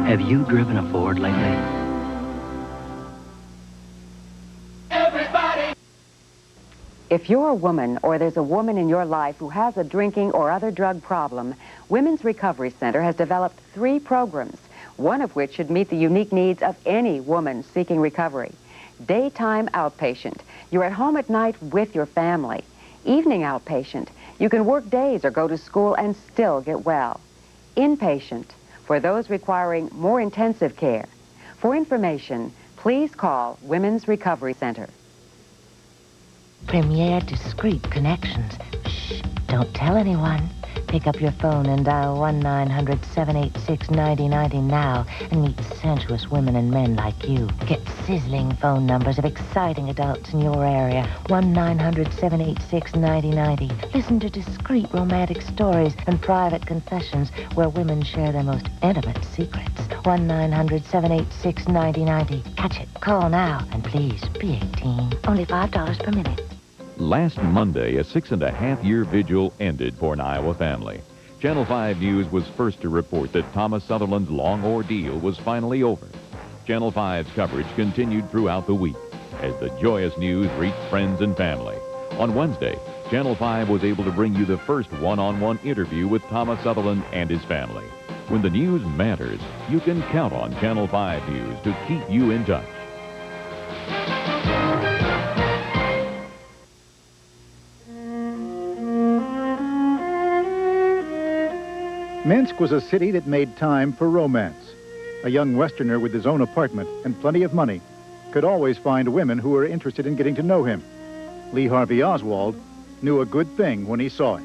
Have you driven a Ford lately? If you're a woman or there's a woman in your life who has a drinking or other drug problem, Women's Recovery Center has developed 3 programs, one of which should meet the unique needs of any woman seeking recovery. Daytime outpatient. You're at home at night with your family. Evening outpatient. You can work days or go to school and still get well. Inpatient. For those requiring more intensive care. For information, please call Women's Recovery Center. Premier Discreet Connections. Shh, don't tell anyone. Pick up your phone and dial 1-900-786-9090 now and meet sensuous women and men like you. Get sizzling phone numbers of exciting adults in your area. 1-900-786-9090. Listen to discreet romantic stories and private confessions where women share their most intimate secrets. 1-900-786-9090. Catch it. Call now. And please, be 18. Only $5 per minute. Last Monday, a 6.5-year vigil ended for an Iowa family. Channel 5 News was first to report that Thomas Sutherland's long ordeal was finally over. Channel 5's coverage continued throughout the week as the joyous news reached friends and family. On Wednesday, Channel 5 was able to bring you the first one-on-one interview with Thomas Sutherland and his family. When the news matters, you can count on Channel 5 News to keep you in touch. Minsk was a city that made time for romance. A young Westerner with his own apartment and plenty of money could always find women who were interested in getting to know him. Lee Harvey Oswald knew a good thing when he saw it.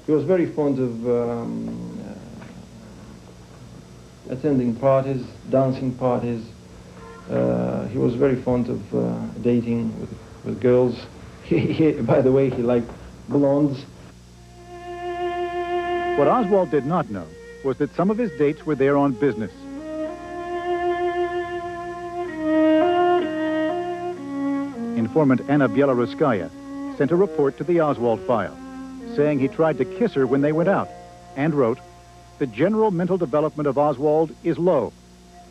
He was very fond of attending parties, dancing parties. He was very fond of dating with girls. By the way, he liked blondes. What Oswald did not know was that some of his dates were there on business. Informant Anna Bieloruskaya sent a report to the Oswald file, saying he tried to kiss her when they went out, and wrote, "The general mental development of Oswald is low.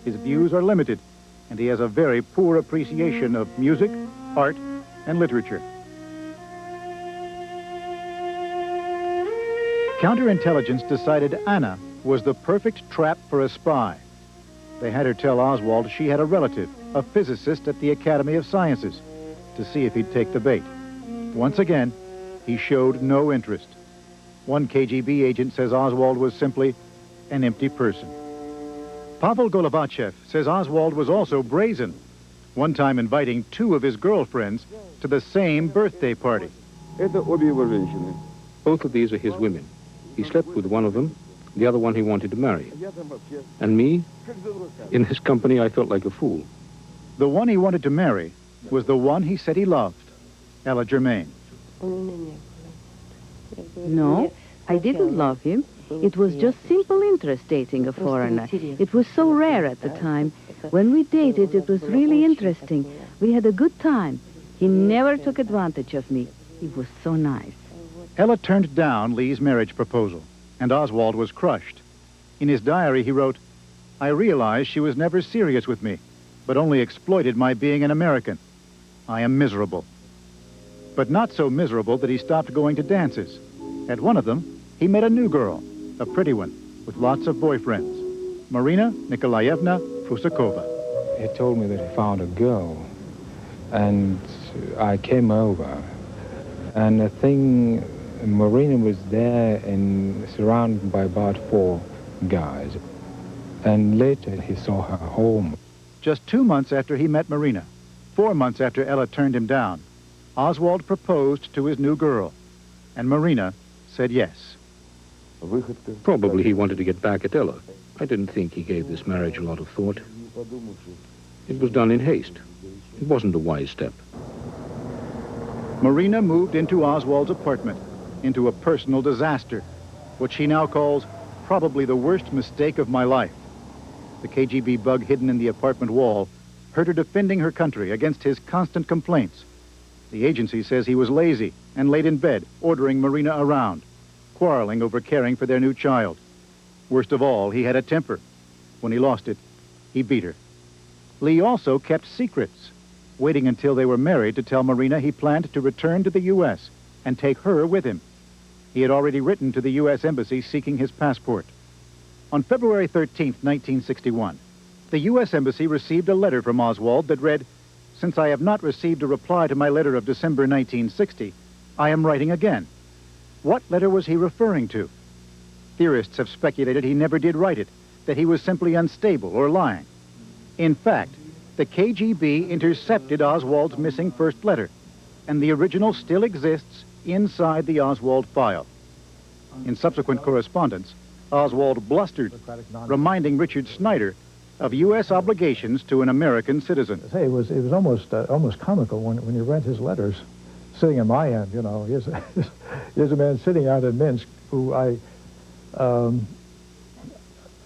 His views are limited, and he has a very poor appreciation of music, art, and literature." Counterintelligence decided Anna was the perfect trap for a spy. They had her tell Oswald she had a relative, a physicist at the Academy of Sciences, to see if he'd take the bait. Once again, he showed no interest. One KGB agent says Oswald was simply an empty person. Pavel Gulavachev says Oswald was also brazen, one time inviting 2 of his girlfriends to the same birthday party. Both of these are his women. He slept with one of them, the other one he wanted to marry. And me, in his company, I felt like a fool. The one he wanted to marry was the one he said he loved, Ella Germaine. No, I didn't love him. It was just simple interest dating a foreigner. It was so rare at the time. When we dated, it was really interesting. We had a good time. He never took advantage of me. He was so nice. Ella turned down Lee's marriage proposal, and Oswald was crushed. In his diary, he wrote, "I realized she was never serious with me, but only exploited my being an American. I am miserable." But not so miserable that he stopped going to dances. At one of them, he met a new girl, a pretty one, with lots of boyfriends, Marina Nikolaevna Fusakova. He told me that he found a girl, and I came over, and I think Marina was there and surrounded by about 4 guys. And later he saw her home. Just 2 months after he met Marina, 4 months after Ella turned him down, Oswald proposed to his new girl, and Marina said yes. Probably he wanted to get back at Ella. I didn't think he gave this marriage a lot of thought. It was done in haste. It wasn't a wise step. Marina moved into Oswald's apartment, into a personal disaster, what she now calls probably the worst mistake of my life. The KGB bug hidden in the apartment wall heard her defending her country against his constant complaints. The agency says he was lazy and late in bed, ordering Marina around, quarreling over caring for their new child. Worst of all, he had a temper. When he lost it, he beat her. Lee also kept secrets, waiting until they were married to tell Marina he planned to return to the U.S. and take her with him. He had already written to the U.S. Embassy seeking his passport. On February 13th, 1961, the U.S. Embassy received a letter from Oswald that read, "Since I have not received a reply to my letter of December 1960, I am writing again." What letter was he referring to? Theorists have speculated he never did write it, that he was simply unstable or lying. In fact, the KGB intercepted Oswald's missing first letter, and the original still exists inside the Oswald file. In subsequent correspondence, Oswald blustered, reminding Richard Snyder of U.S. obligations to an American citizen. Hey, it was almost comical when you read his letters, sitting in my end. You know, here's a man sitting out in Minsk who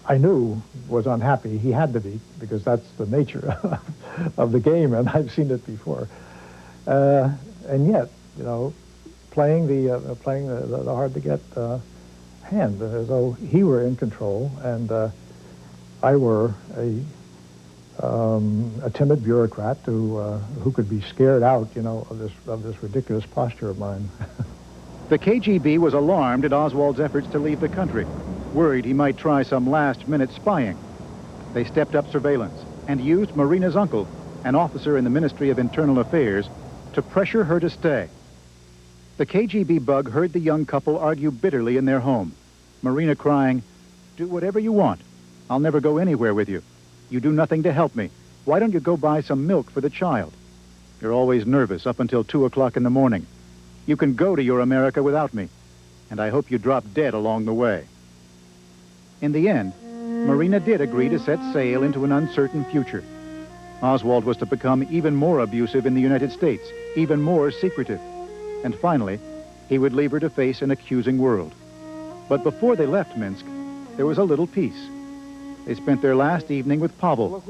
I knew was unhappy. He had to be, because that's the nature of the game, and I've seen it before. And yet, you know, playing the hard-to-get hand, as though he were in control and I were a timid bureaucrat who could be scared out, you know, of this ridiculous posture of mine. The KGB was alarmed at Oswald's efforts to leave the country, worried he might try some last-minute spying. They stepped up surveillance and used Marina's uncle, an officer in the Ministry of Internal Affairs, to pressure her to stay. The KGB bug heard the young couple argue bitterly in their home, Marina crying, "Do whatever you want. I'll never go anywhere with you. You do nothing to help me. Why don't you go buy some milk for the child? You're always nervous up until 2 o'clock in the morning. You can go to your America without me, and I hope you drop dead along the way." In the end, Marina did agree to set sail into an uncertain future. Oswald was to become even more abusive in the United States, even more secretive. And finally, he would leave her to face an accusing world. But before they left Minsk, there was a little peace. They spent their last evening with Pavel,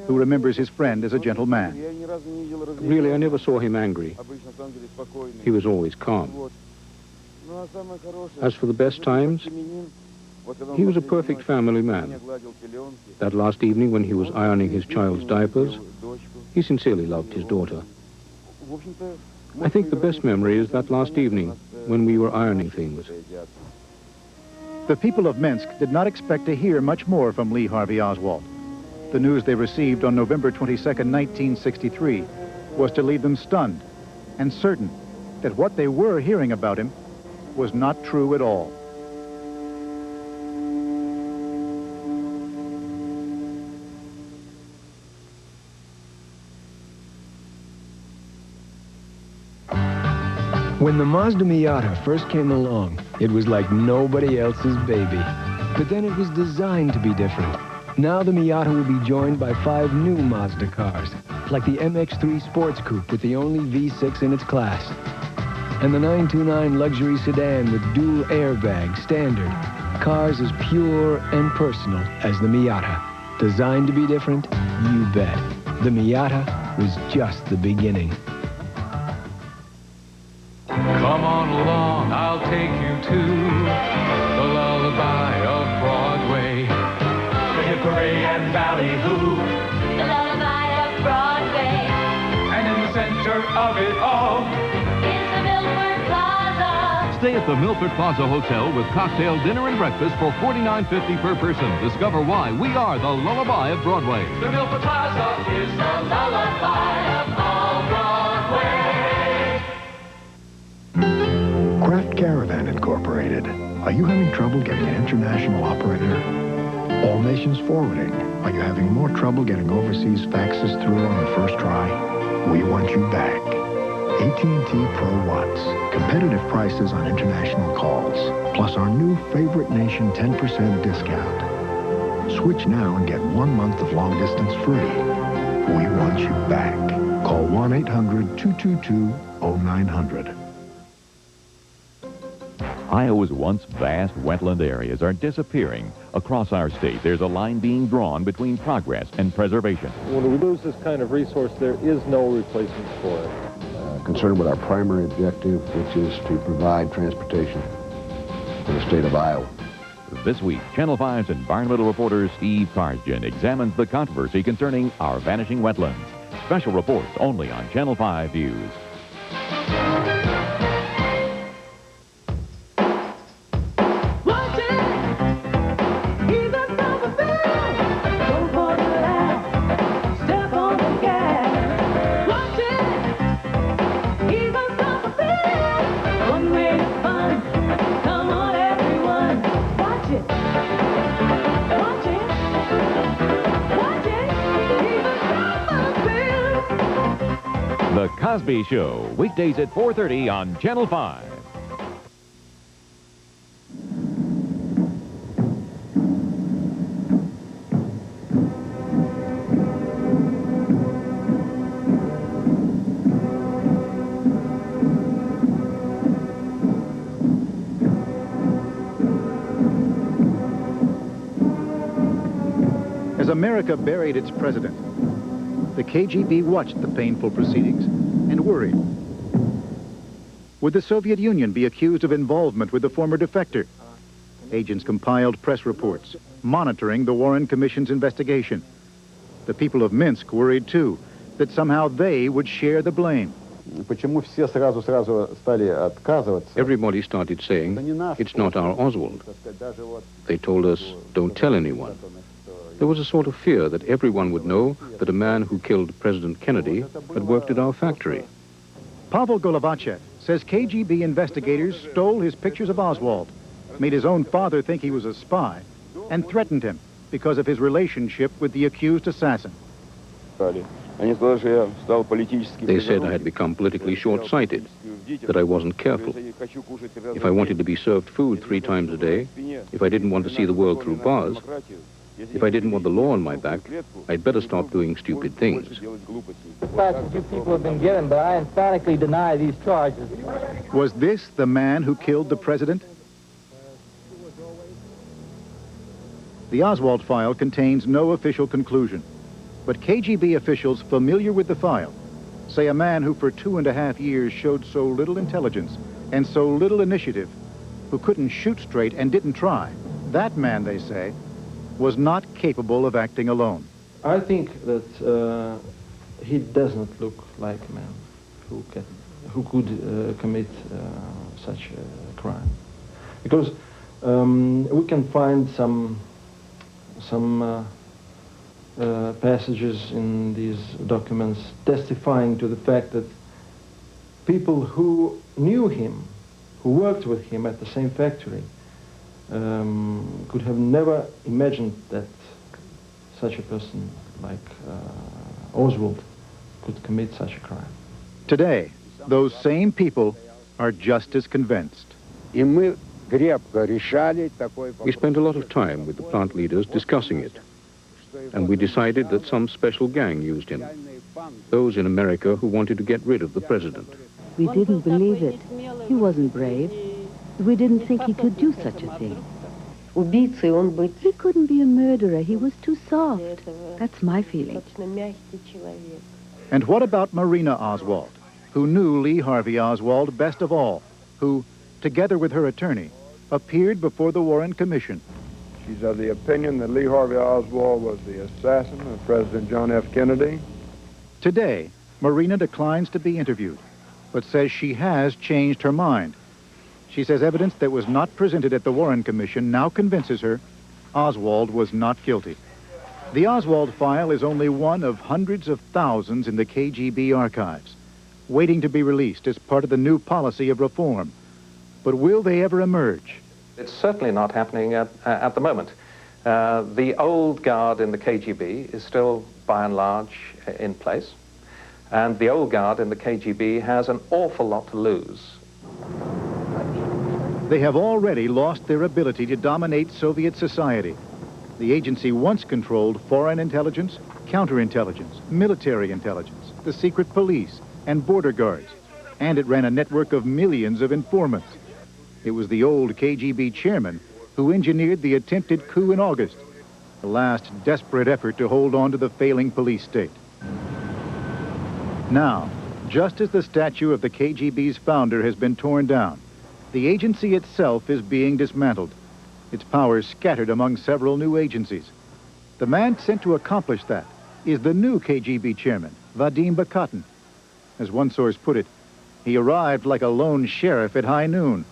who remembers his friend as a gentle man. Really, I never saw him angry. He was always calm. As for the best times, he was a perfect family man. That last evening when he was ironing his child's diapers, he sincerely loved his daughter. I think the best memory is that last evening when we were ironing things. The people of Minsk did not expect to hear much more from Lee Harvey Oswald. The news they received on November 22nd, 1963, was to leave them stunned and certain that what they were hearing about him was not true at all. When the Mazda Miata first came along, it was like nobody else's baby. But then it was designed to be different. Now the Miata will be joined by 5 new Mazda cars, like the MX-3 Sports Coupe with the only V6 in its class, and the 929 luxury sedan with dual airbags standard. Cars as pure and personal as the Miata. Designed to be different? You bet. The Miata was just the beginning. Come on along, I'll take you to the lullaby of Broadway. The hickory and ballyhoo. The lullaby of Broadway. And in the center of it all is the Milford Plaza. Stay at the Milford Plaza Hotel with cocktail, dinner, and breakfast for $49.50 per person. Discover why we are the lullaby of Broadway. The Milford Plaza is the lullaby of all Broadway. Craft Caravan Incorporated. Are you having trouble getting an international operator? All Nations Forwarding. Are you having more trouble getting overseas faxes through on the first try? We want you back. AT&T Pro Watts. Competitive prices on international calls. Plus our new Favorite Nation 10% discount. Switch now and get 1 month of long distance free. We want you back. Call 1-800-222-0900. Iowa's once vast wetland areas are disappearing. Across our state, there's a line being drawn between progress and preservation. When we lose this kind of resource, there is no replacement for it. Concerned with our primary objective, which is to provide transportation for the state of Iowa. This week, Channel 5's environmental reporter Steve Karsjan examines the controversy concerning our vanishing wetlands. Special reports only on Channel 5 News. The Cosby Show, weekdays at 4:30 on Channel 5. As America buried its president, the KGB watched the painful proceedings and worried. Would the Soviet Union be accused of involvement with the former defector? Agents compiled press reports, monitoring the Warren Commission's investigation. The people of Minsk worried, too, that somehow they would share the blame. Everybody started saying, it's not our Oswald. They told us, don't tell anyone. There was a sort of fear that everyone would know that a man who killed President Kennedy had worked at our factory. Pavel Gulavachev says KGB investigators stole his pictures of Oswald, made his own father think he was a spy, and threatened him because of his relationship with the accused assassin. They said I had become politically short-sighted, that I wasn't careful. If I wanted to be served food 3 times a day, if I didn't want to see the world through bars, if I didn't want the law on my back, I'd better stop doing stupid things. The facts you people have been given, but I emphatically deny these charges. Was this the man who killed the president? The Oswald file contains no official conclusion, but KGB officials familiar with the file say a man who for 2.5 years showed so little intelligence and so little initiative, who couldn't shoot straight and didn't try, that man, they say, was not capable of acting alone. I think that he does not look like a man who could commit such a crime, because we can find some passages in these documents testifying to the fact that people who knew him, who worked with him at the same factory, could have never imagined that such a person like Oswald could commit such a crime. Today, those same people are just as convinced. We spent a lot of time with the plant leaders discussing it, and we decided that some special gang used him, those in America who wanted to get rid of the president. We didn't believe it. He wasn't brave. We didn't think he could do such a thing. He couldn't be a murderer. He was too soft. That's my feeling. And what about Marina Oswald, who knew Lee Harvey Oswald best of all, who, together with her attorney, appeared before the Warren Commission? She's of the opinion that Lee Harvey Oswald was the assassin of President John F. Kennedy. Today, Marina declines to be interviewed, but says she has changed her mind. She says evidence that was not presented at the Warren Commission now convinces her Oswald was not guilty. The Oswald file is only one of hundreds of thousands in the KGB archives, waiting to be released as part of the new policy of reform. But will they ever emerge? It's certainly not happening at the moment. The old guard in the KGB is still, by and large, in place. And the old guard in the KGB has an awful lot to lose. They have already lost their ability to dominate Soviet society. The agency once controlled foreign intelligence, counterintelligence, military intelligence, the secret police, and border guards. And it ran a network of millions of informants. It was the old KGB chairman who engineered the attempted coup in August, the last desperate effort to hold on to the failing police state. Now, just as the statue of the KGB's founder has been torn down, the agency itself is being dismantled. its powers scattered among several new agencies. The man sent to accomplish that is the new KGB chairman, Vadim Bakatin. As one source put it, he arrived like a lone sheriff at high noon,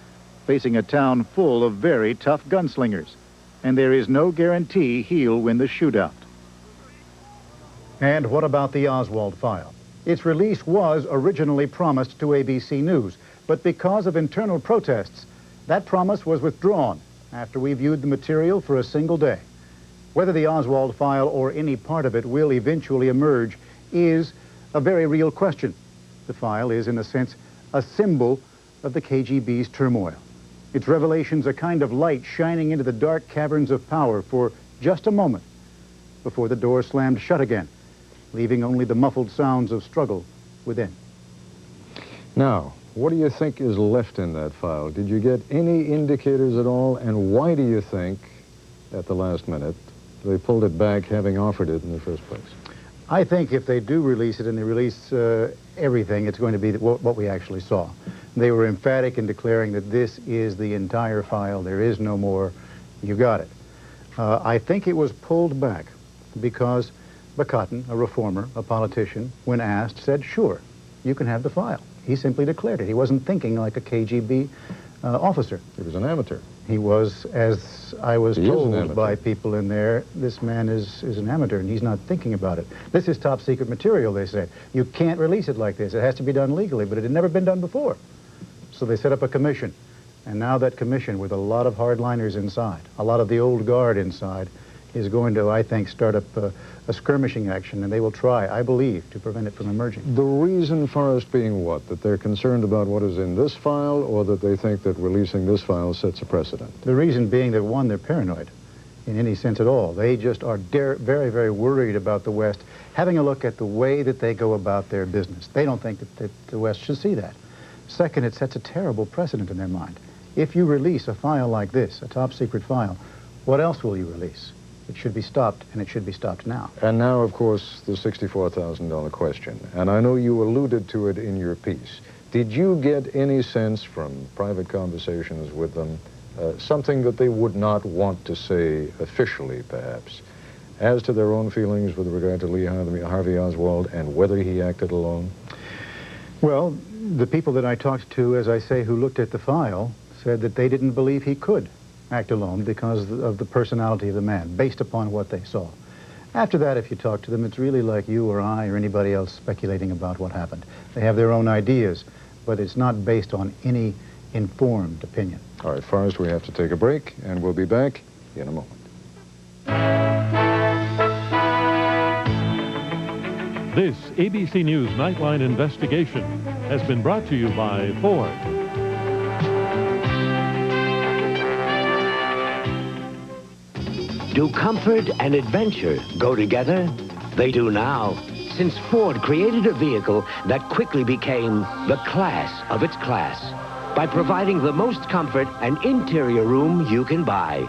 facing a town full of very tough gunslingers. And there is no guarantee he'll win the shootout. And what about the Oswald file? Its release was originally promised to ABC News, but because of internal protests, that promise was withdrawn after we viewed the material for a single day. Whether the Oswald file or any part of it will eventually emerge is a very real question. The file is, in a sense, a symbol of the KGB's turmoil. Its revelations a kind of light shining into the dark caverns of power for just a moment before the door slammed shut again, leaving only the muffled sounds of struggle within. Now, what do you think is left in that file? Did you get any indicators at all, and why do you think, at the last minute, they pulled it back having offered it in the first place? I think if they do release it and they release everything, it's going to be what we actually saw. They were emphatic in declaring that this is the entire file, there is no more, you got it. I think it was pulled back because Bakatin, a reformer, a politician, when asked, said, sure, you can have the file. He simply declared it. He wasn't thinking like a KGB officer. He was an amateur. He was, as I was told by people in there, this man is an amateur and he's not thinking about it. This is top secret material, they said. You can't release it like this. It has to be done legally, but it had never been done before. So they set up a commission. And now that commission, with a lot of hardliners inside, a lot of the old guard inside, is going to, I think, start up a skirmishing action, and they will try, I believe, to prevent it from emerging. The reason, Forrest, being what? That they're concerned about what is in this file, or that they think that releasing this file sets a precedent? The reason being that, one, they're paranoid in any sense at all. They just are very, very worried about the West having a look at the way that they go about their business. They don't think that the West should see that. Second, it sets a terrible precedent in their mind. If you release a file like this, a top secret file, what else will you release? It should be stopped, and it should be stopped now. And now, of course, the $64,000 question. And I know you alluded to it in your piece. Did you get any sense from private conversations with them, something that they would not want to say officially, perhaps, as to their own feelings with regard to Lee Harvey Oswald and whether he acted alone? Well, the people that I talked to, as I say, who looked at the file, said that they didn't believe he could act alone because of the personality of the man, based upon what they saw. After that, if you talk to them, it's really like you or I or anybody else speculating about what happened. They have their own ideas, but it's not based on any informed opinion. All right, Forrest, we have to take a break, and we'll be back in a moment. This ABC News Nightline investigation has been brought to you by Ford. Do comfort and adventure go together? They do now, since Ford created a vehicle that quickly became the class of its class by providing the most comfort and interior room you can buy.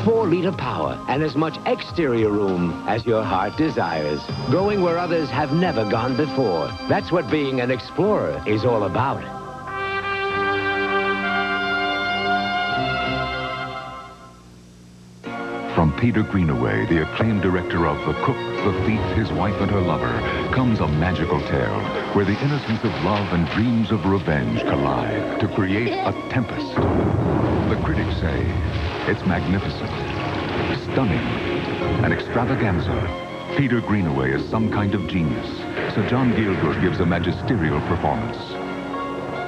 4-liter power and as much exterior room as your heart desires, going where others have never gone before. That's what being an explorer is all about. From Peter Greenaway, the acclaimed director of The Cook, The Thief, His Wife and Her Lover, comes a magical tale where the innocence of love and dreams of revenge collide to create a tempest. The critics say it's magnificent, stunning, an extravaganza. Peter Greenaway is some kind of genius, so John Gielgud gives a magisterial performance.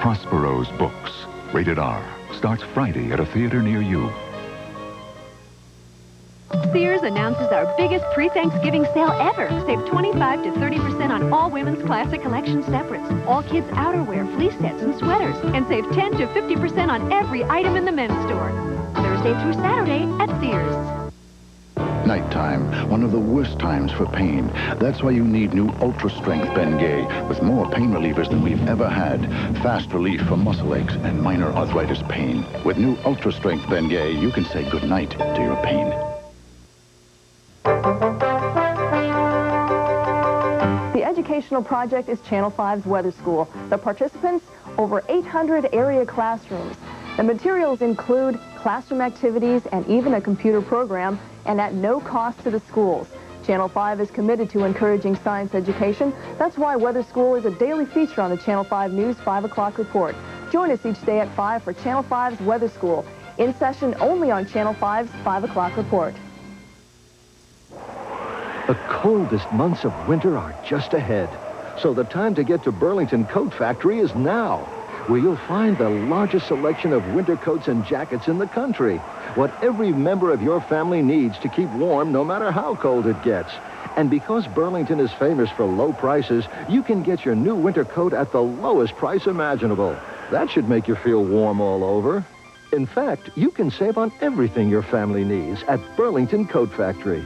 Prospero's Books, rated R, starts Friday at a theater near you. Sears announces our biggest pre-Thanksgiving sale ever. Save 25 to 30% on all women's classic collection separates, all kids' outerwear, fleece sets, and sweaters, and save 10 to 50% on every item in the men's store. Thursday through Saturday at Sears. Nighttime, one of the worst times for pain. That's why you need new Ultra Strength Bengay with more pain relievers than we've ever had. Fast relief for muscle aches and minor arthritis pain. With new Ultra Strength Bengay, you can say goodnight to your pain. The educational project is Channel 5's Weather School. The participants, over 800 area classrooms. The materials include classroom activities, and even a computer program, and at no cost to the schools. Channel 5 is committed to encouraging science education. That's why Weather School is a daily feature on the Channel 5 News 5 o'clock report. Join us each day at 5 for Channel 5's Weather School, in session only on Channel 5's 5 o'clock report. The coldest months of winter are just ahead, so the time to get to Burlington Coat Factory is now, where you'll find the largest selection of winter coats and jackets in the country. What every member of your family needs to keep warm no matter how cold it gets. And because Burlington is famous for low prices, you can get your new winter coat at the lowest price imaginable. That should make you feel warm all over. In fact, you can save on everything your family needs at Burlington Coat Factory.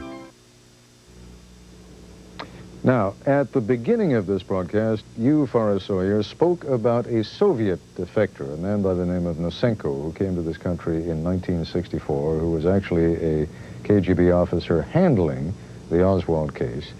Now, at the beginning of this broadcast, you, Forrest Sawyer, spoke about a Soviet defector, a man by the name of Nosenko, who came to this country in 1964, who was actually a KGB officer handling the Oswald case.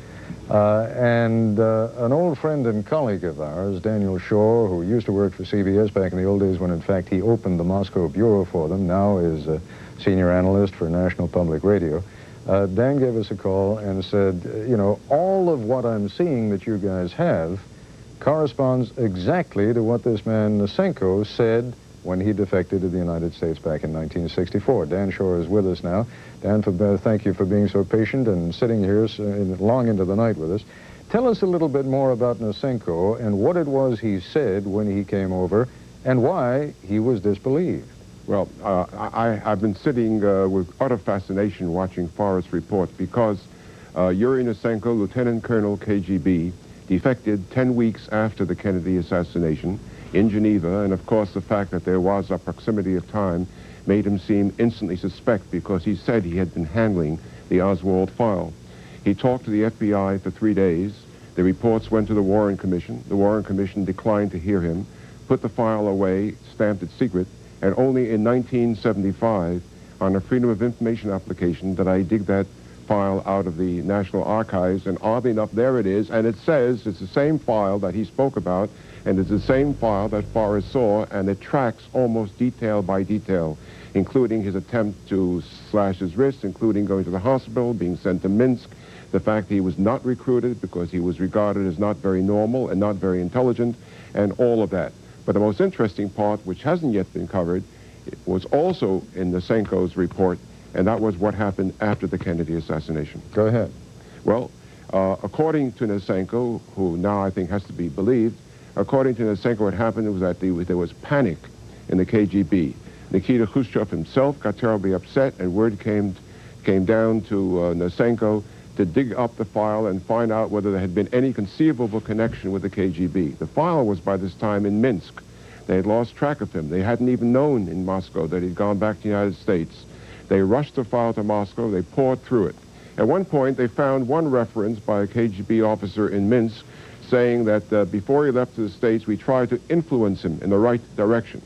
And an old friend and colleague of ours, Daniel Schorr, who used to work for CBS back in the old days when, in fact, he opened the Moscow bureau for them, now is a senior analyst for National Public Radio. Dan gave us a call and said, you know, all of what I'm seeing that you guys have corresponds exactly to what this man Nosenko said when he defected to the United States back in 1964. Dan Schorr is with us now. Dan, thank you for being so patient and sitting here long into the night with us. Tell us a little bit more about Nosenko and what it was he said when he came over and why he was disbelieved. Well, I've been sitting with utter fascination watching Forrest's report because Yuri Nosenko, Lieutenant Colonel KGB, defected 10 weeks after the Kennedy assassination in Geneva, and of course the fact that there was a proximity of time made him seem instantly suspect because he said he had been handling the Oswald file. He talked to the FBI for 3 days. The reports went to the Warren Commission. The Warren Commission declined to hear him, put the file away, stamped it secret, and only in 1975, on a Freedom of Information application, did I dig that file out of the National Archives, and oddly enough, there it is, and it says it's the same file that he spoke about, and it's the same file that Forrest saw, and it tracks almost detail by detail, including his attempt to slash his wrist, including going to the hospital, being sent to Minsk, the fact that he was not recruited because he was regarded as not very normal and not very intelligent, and all of that. But the most interesting part, which hasn't yet been covered, was also in Nosenko's report, and that was what happened after the Kennedy assassination. Go ahead. Well, according to Nosenko, who now I think has to be believed, according to Nosenko, what happened was that there was panic in the KGB. Nikita Khrushchev himself got terribly upset, and word came down to Nosenko to dig up the file and find out whether there had been any conceivable connection with the KGB. The file was by this time in Minsk. They had lost track of him. They hadn't even known in Moscow that he'd gone back to the United States. They rushed the file to Moscow. They poured through it. At one point, they found one reference by a KGB officer in Minsk saying that before he left to the States, we tried to influence him in the right direction.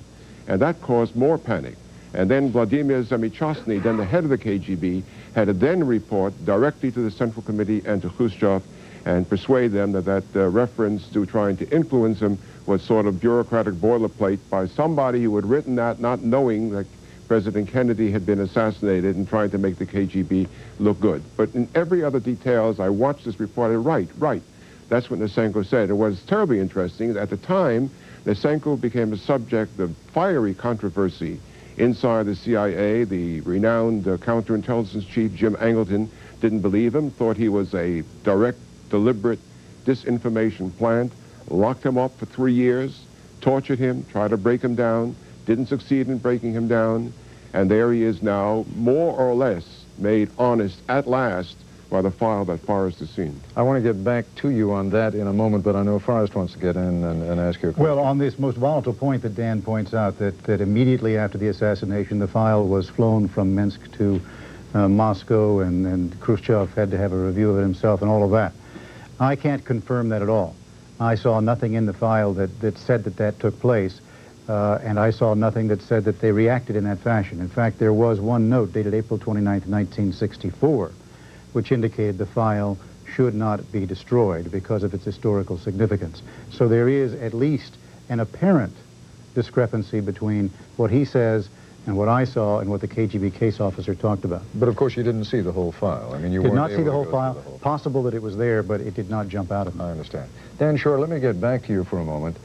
And that caused more panic. And then Vladimir Zemichostny, then the head of the KGB, had to then report directly to the Central Committee and to Khrushchev and persuade them that reference to trying to influence him was sort of bureaucratic boilerplate by somebody who had written that not knowing that President Kennedy had been assassinated and trying to make the KGB look good. But in every other detail, as I watched this report, right. That's what Nosenko said. It was terribly interesting. At the time, Nosenko became a subject of fiery controversy inside the CIA. The renowned counterintelligence chief, Jim Angleton, didn't believe him, thought he was a direct, deliberate disinformation plant, locked him up for 3 years, tortured him, tried to break him down, didn't succeed in breaking him down, and there he is now, more or less made honest at last by the file that Forrest has seen. I want to get back to you on that in a moment, but I know Forrest wants to get in and ask you a question. Well, on this most volatile point that Dan points out, that immediately after the assassination, the file was flown from Minsk to Moscow, and Khrushchev had to have a review of it himself and all of that. I can't confirm that at all. I saw nothing in the file that said that took place, and I saw nothing that said that they reacted in that fashion. In fact, there was one note dated April 29th, 1964, which indicated the file should not be destroyed because of its historical significance. So there is at least an apparent discrepancy between what he says and what I saw and what the KGB case officer talked about. But of course you didn't see the whole file. I mean, you did weren't not see able the to whole go file. through the whole Possible that it was there, but it did not jump out at me. I understand. Dan Schorr, let me get back to you for a moment.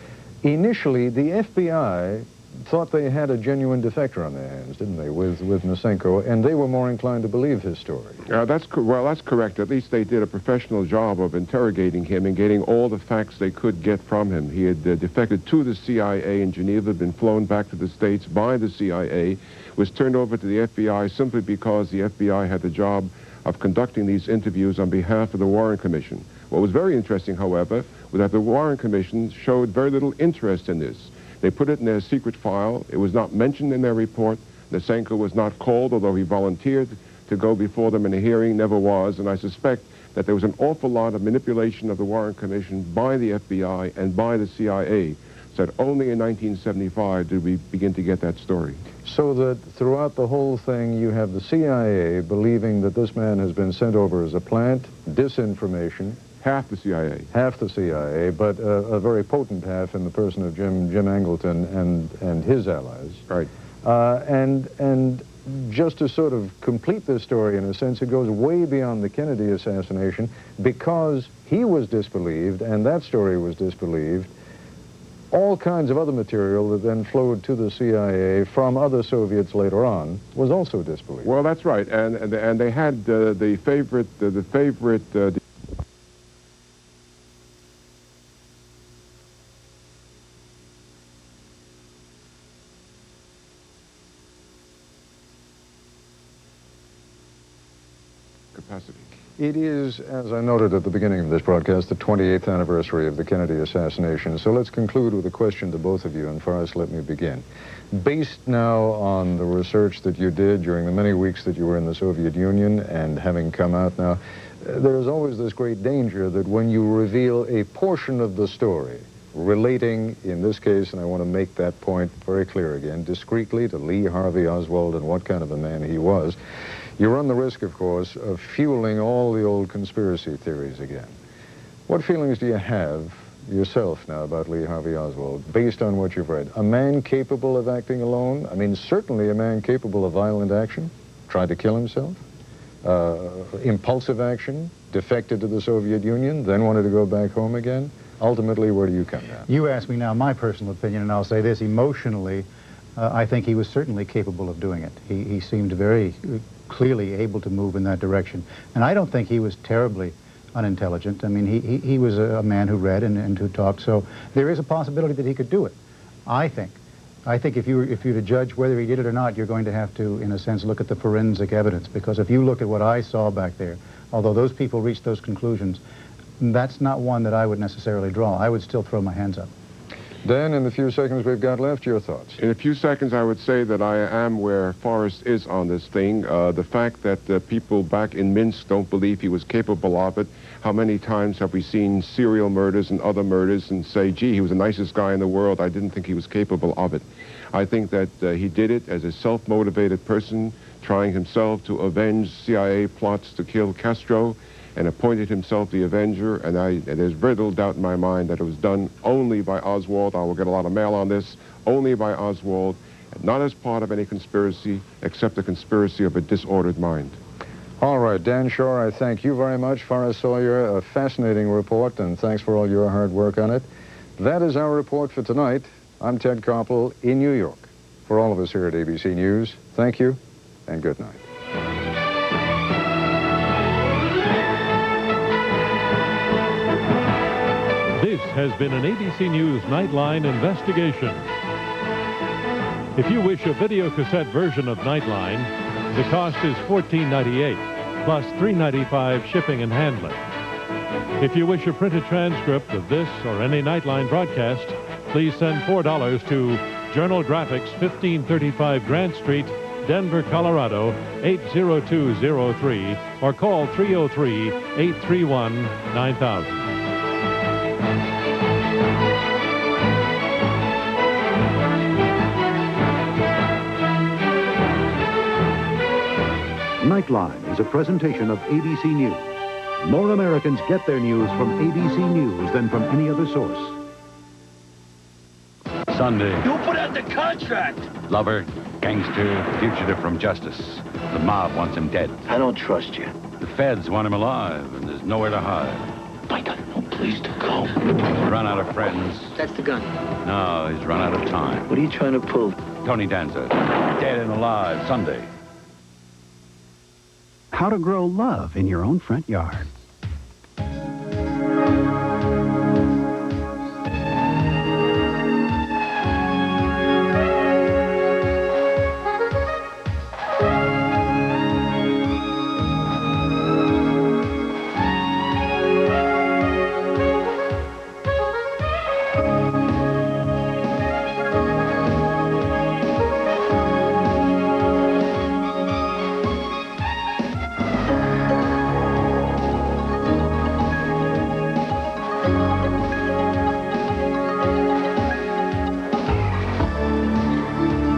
Initially, the FBI thought they had a genuine defector on their hands, didn't they, with Nosenko, and they were more inclined to believe his story. That's correct. At least they did a professional job of interrogating him and getting all the facts they could get from him. He had defected to the CIA in Geneva, been flown back to the States by the CIA, was turned over to the FBI simply because the FBI had the job of conducting these interviews on behalf of the Warren Commission. What was very interesting, however, was that the Warren Commission showed very little interest in this. They put it in their secret file. It was not mentioned in their report. Nosenko was not called, although he volunteered to go before them in a hearing, never was, and I suspect that there was an awful lot of manipulation of the Warren Commission by the FBI and by the CIA, so that only in 1975 did we begin to get that story. So that throughout the whole thing, you have the CIA believing that this man has been sent over as a plant, disinformation. Half the CIA. Half the CIA, but a very potent half in the person of Jim Angleton and his allies. Right. And just to sort of complete this story, in a sense, it goes way beyond the Kennedy assassination, because he was disbelieved and that story was disbelieved. All kinds of other material that then flowed to the CIA from other Soviets later on was also disbelieved. Well, that's right, and they had the favorite capacity. It is, as I noted at the beginning of this broadcast, the 28th anniversary of the Kennedy assassination. So let's conclude with a question to both of you, and Forrest, let me begin. Based now on the research that you did during the many weeks that you were in the Soviet Union and having come out now, there's always this great danger that when you reveal a portion of the story relating, in this case, and I want to make that point very clear again, discreetly to Lee Harvey Oswald and what kind of a man he was, you run the risk, of course, of fueling all the old conspiracy theories again. What feelings do you have yourself now about Lee Harvey Oswald, based on what you've read? A man capable of acting alone? I mean, certainly a man capable of violent action, tried to kill himself, impulsive action, defected to the Soviet Union, then wanted to go back home again. Ultimately, where do you come down? You ask me now my personal opinion, and I'll say this. Emotionally, I think he was certainly capable of doing it. He seemed very clearly able to move in that direction. And I don't think he was terribly unintelligent. I mean, he was a man who read and who talked, so there is a possibility that he could do it, I think. I think if you're to judge whether he did it or not, you're going to have to, in a sense, look at the forensic evidence, because if you look at what I saw back there, although those people reached those conclusions, that's not one that I would necessarily draw. I would still throw my hands up. Dan, in the few seconds we've got left, your thoughts? In a few seconds, I would say that I am where Forrest is on this thing. The fact that people back in Minsk don't believe he was capable of it. How many times have we seen serial murders and other murders and say, gee, he was the nicest guy in the world. I didn't think he was capable of it. I think that he did it as a self-motivated person, trying himself to avenge CIA plots to kill Castro, and appointed himself the Avenger, and there's very little doubt in my mind that it was done only by Oswald. I will get a lot of mail on this, only by Oswald, and not as part of any conspiracy, except the conspiracy of a disordered mind. All right, Dan Schorr, I thank you very much. Forrest Sawyer, a fascinating report, and thanks for all your hard work on it. That is our report for tonight. I'm Ted Koppel in New York. For all of us here at ABC News, thank you, and good night. This has been an ABC News Nightline investigation. If you wish a videocassette version of Nightline, the cost is $14.98, plus $3.95 shipping and handling. If you wish a printed transcript of this or any Nightline broadcast, please send $4 to Journal Graphics, 1535 Grant Street, Denver, Colorado, 80203, or call 303-831-9000. Nightline is a presentation of ABC News. More Americans get their news from ABC News than from any other source. Sunday. You put out the contract. Lover. Gangster, fugitive from justice. The mob wants him dead. I don't trust you. The feds want him alive, and there's nowhere to hide. I got no place to go. He's run out of friends. That's the gun. No, he's run out of time. What are you trying to pull? Tony Danza, dead and alive, Sunday. How to grow love in your own front yard.